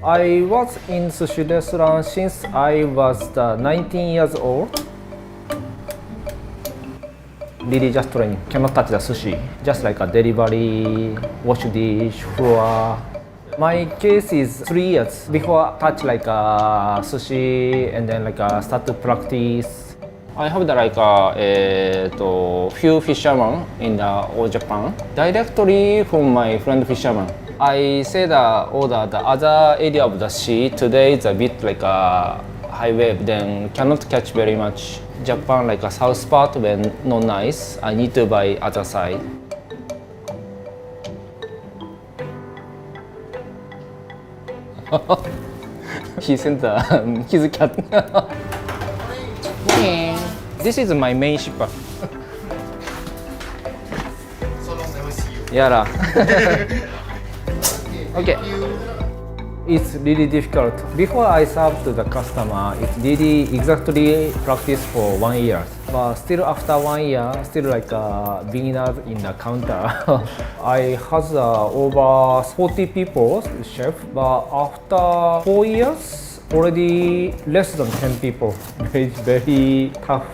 I was in sushi restaurant since I was 19 years old. Really just training. Cannot touch the sushi. Just like a delivery, wash dish, floor. My case is 3 years before touch like sushi and then start to practice. I have few fishermen in the old Japan directly from my friend fisherman. I said order the other area of the sea. Today is a bit like a high wave, then cannot catch very much. Japan like a south part when not nice. I need to buy other side. He sent his cat. This is my main shipper. So long never see you. Yeah. Okay. It's really difficult. Before I serve to the customer, it's really exactly practice for 1 year. But still after 1 year, still like beginners in the counter. I has over 40 people chef, but after 4 years, already less than 10 people. Very tough.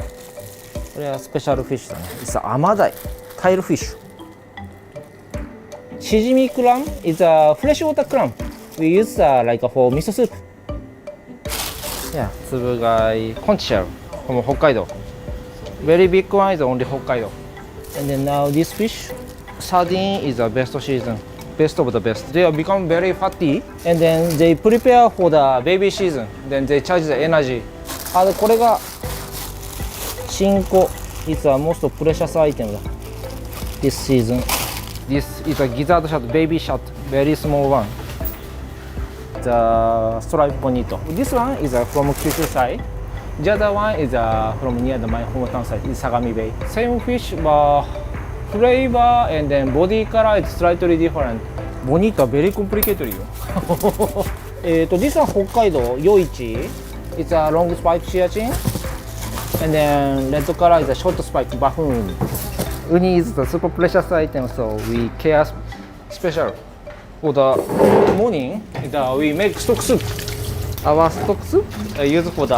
これはスペシャルフィッシュだね。It's a アマダイ、タイルフィッシュ。シジミクラム is a fresh water clam. We use like for miso soup. Yeah, つぶ貝、コンチシェル from 北海道。Very big one is only 北海道。And then now this fish, sardine is the best season. Best of the best. They have become very fatty, and then they prepare for the baby season. Then they charge the energy. あ、これが新子 is a most precious item だ。This season. This is a gizzard shad, baby shad, very small one. The striped bonito. This one is from Kyushu side. The other one is from near my hometown side, is Sagami Bay. Same fish, but flavor and then body color is slightly different. Bonito, very complicated. This one 北海道夜市. It's a long spike shiachin. And then red color is a short spike buffoon. Uni is the super precious item, so we care special. For the morning, we make stock soup. Our stock soup used for the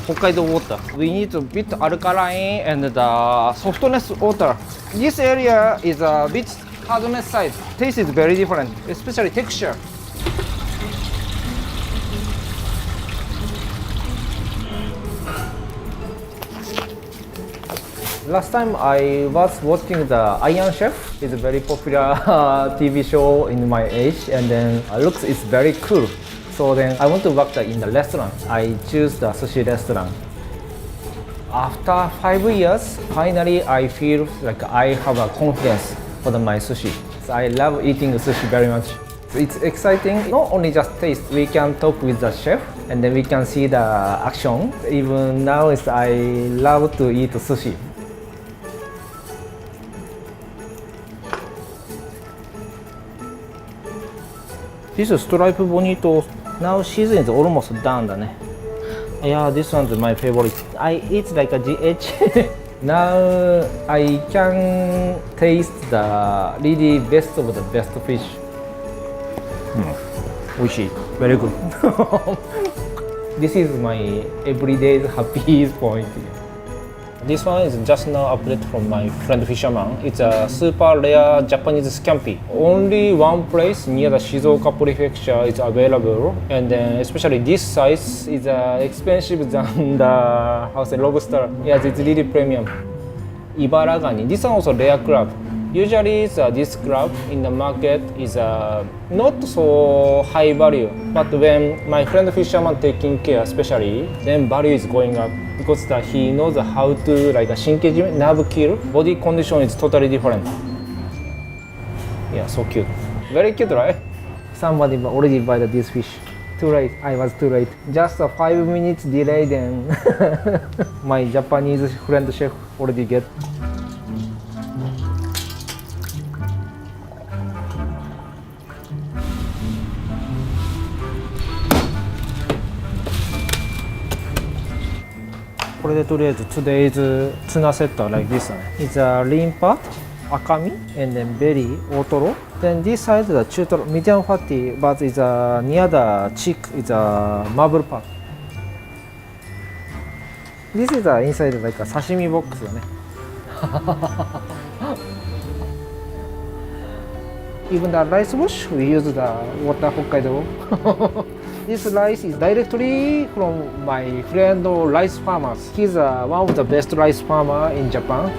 Hokkaido water. We need a bit alkaline and the softness water. This area is a bit hardness side. Taste is very different, especially texture. Last time I was watching the Iron Chef. It's a very popular TV show in my age, and then looks is very cool. So then I want to work in the restaurant. I choose the sushi restaurant. After 5 years, finally I feel like I have a confidence for my sushi. So I love eating sushi very much. It's exciting. Not only just taste, we can talk with the chef, and then we can see the action. Even now, I love to eat sushi. This is striped bonito. Now season is almost done だね。Yeah, this one's my favorite. I eat like a GH. Now I can taste the really best of the best fish. 美味しい。Very good. This is my everyday happy point. This one is just now update from my friend fisherman. It's a super rare Japanese scampi. Only one place near the Shizuoka prefecture is available, and then especially this size is expensive than the lobster. Yes, it's really premium. Ibaragani. This one also rare crab. Usually this crab in the market is not so high value, but when my friend fisherman taking care especially, then value is going up because he knows how to like shinkeji, nerve kill, body condition is totally different. Yeah, so cute. Very cute, right? Somebody already buy this fish. Too late, I was too late. Just a 5 minutes delay, then my Japanese friend chef already get. Today's tuna set like this. It's a lean part, akami, and then belly, otoro. Then this side the chutoro, medium fatty, but is near the cheek is a marble part. This is inside like a sashimi box よね。Even the rice wash, we use the water Hokkaido. This rice is directly from my friend rice farmers. He's one of the best rice farmer in Japan.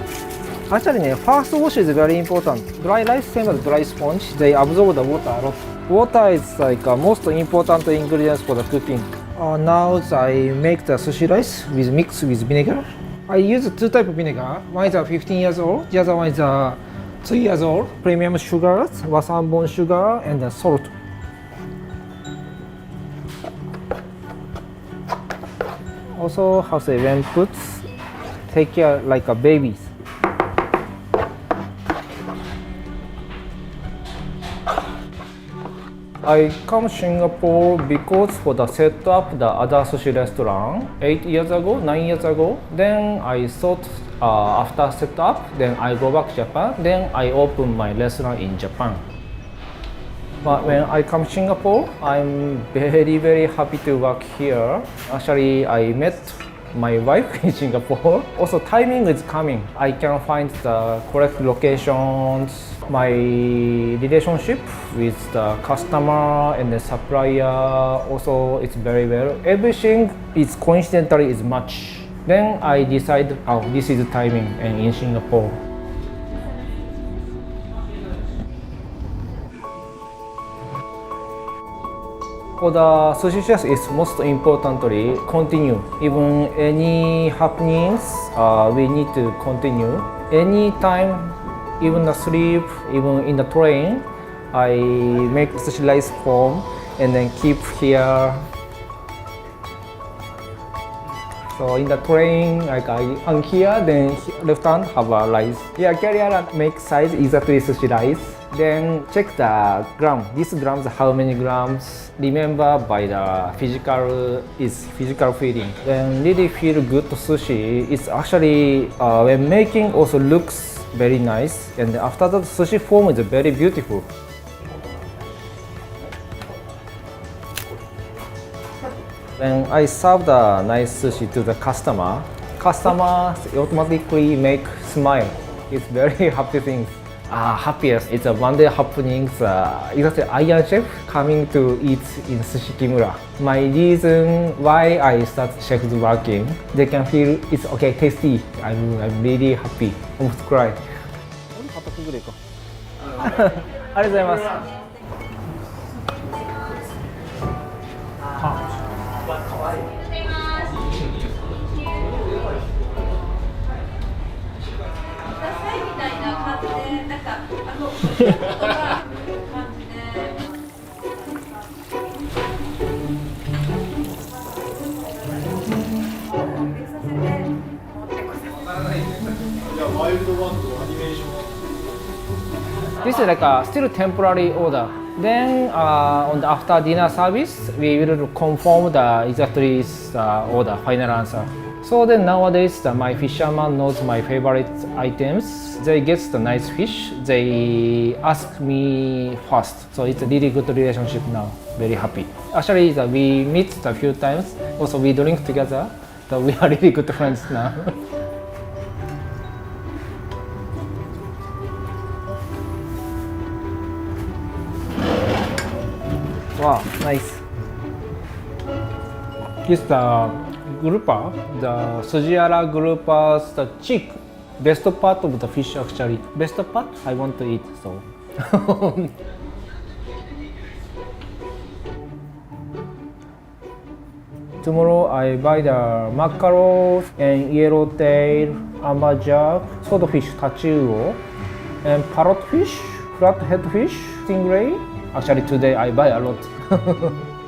Actually, first wash is very important. Dry rice, same as dry sponge, they absorb the water a lot. Water is like most important ingredients for the cooking. Now I make the sushi rice with mix with vinegar. I use two types of vinegar. One is 15 years old, the other one is 3 years old. Premium sugars, wasanbon sugar, and salt. Also, how say when put, take care like a babies. I come to Singapore because for the set up the other sushi restaurant 8 years ago, 9 years ago. Then I thought after set up, then I go back to Japan. Then I open my restaurant in Japan. But when I come to Singapore, I'm very happy to work here. Actually, I met my wife in Singapore. Also, timing is coming. I can find the correct locations. My relationship with the customer and the supplier also it's very well. Everything is coincidentally is much. Then I decide, oh, this is the timing and in Singapore. For the sushi chefs, it's most importantly continue. Even any happenings, we need to continue. Anytime, even the sleep, even in the train, I make sushi rice form and then keep here. So in the train, like I hang here, then left hand have a rice. Yeah, carrier make size exactly sushi rice. Then check the gram. This grams how many grams. Remember by the physical feeling. Then really feel good sushi. It's actually when making also looks very nice. And after that sushi form is very beautiful. When I serve the nice sushi to the customer automatically make smile. It's very happy thing. Happiest. It's a one day happening. Exactly, I am chef coming to eat in Sushi Kimura. My reason why I start chef working, they can feel it's okay, tasty. I'm really happy. Almost cry. ありがとうございます。This is like a still temporary order. Then on the after dinner service, we will confirm the exactly order, final answer. So then nowadays, my fisherman knows my favorite items. They get the nice fish. They ask me first. So it's a really good relationship now. Very happy. Actually, we meet a few times. Also, we drink together. So we are really good friends now. Wow, nice. This is the grouper, the Sujiara groupers, the cheek, best part of the fish actually. Best part I want to eat, so. Tomorrow I buy the mackerel and yellowtail, amberjack, swordfish, tachiuo, and parrotfish, flathead fish, stingray. Actually today I buy a lot.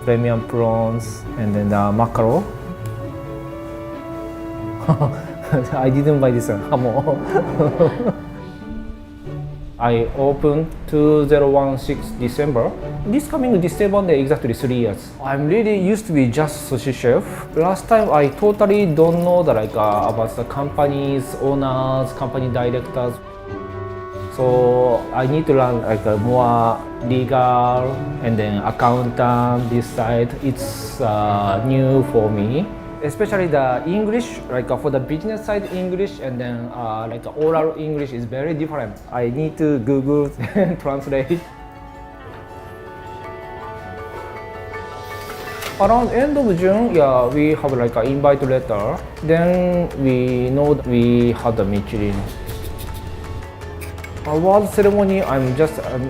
Premium prawns and then the mackerel. I didn't buy this one. I opened 2016 December. This coming December day exactly 3 years. I'm really used to be just sushi chef. Last time I totally don't know about the companies, owners, company directors. So I need to learn like a more legal and then accountant. This side it's new for me, especially the English. Like for the business side English and then like oral English is very different. I need to Google and translate. Around end of June, yeah, we have like an invite letter. Then we know that we had the Michelin. Award ceremony, I'm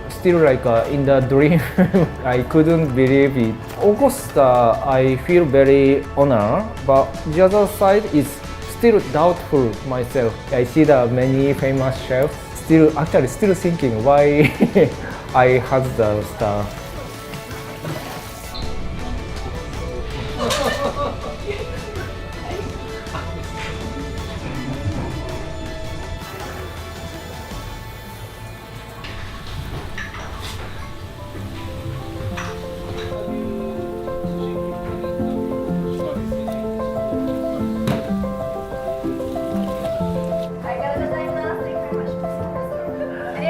still like in the dream. I couldn't believe it. Of course, I feel very honored, but the other side is still doubtful myself. I see the many famous chefs still thinking why I had the star.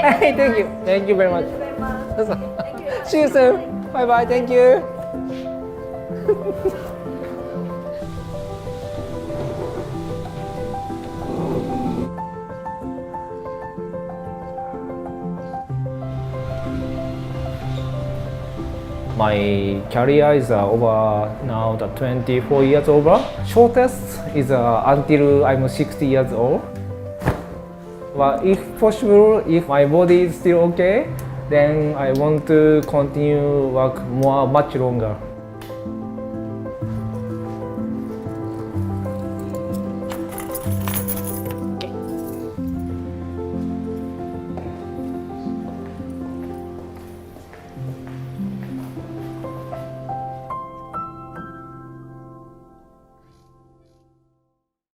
Hey, thank you very much. See you soon. Bye bye. Thank you. My career is over now, the 24 years over. Shortest is until I'm 60 years old. But if possible, if my body is still okay, then I want to continue work much longer.